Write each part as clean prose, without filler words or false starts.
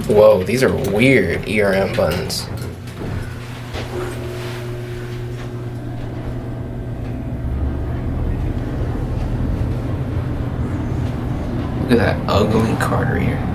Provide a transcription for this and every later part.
Whoa, these are weird ERM buttons. Look at that ugly Carter here.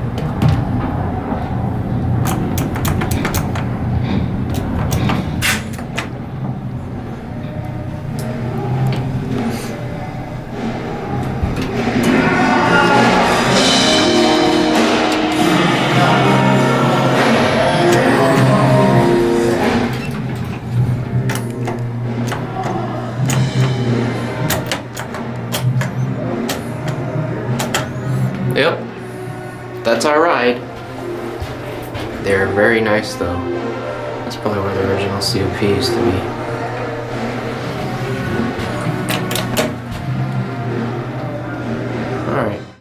Yep, that's our ride. They're very nice though. That's probably where the original COP used to be.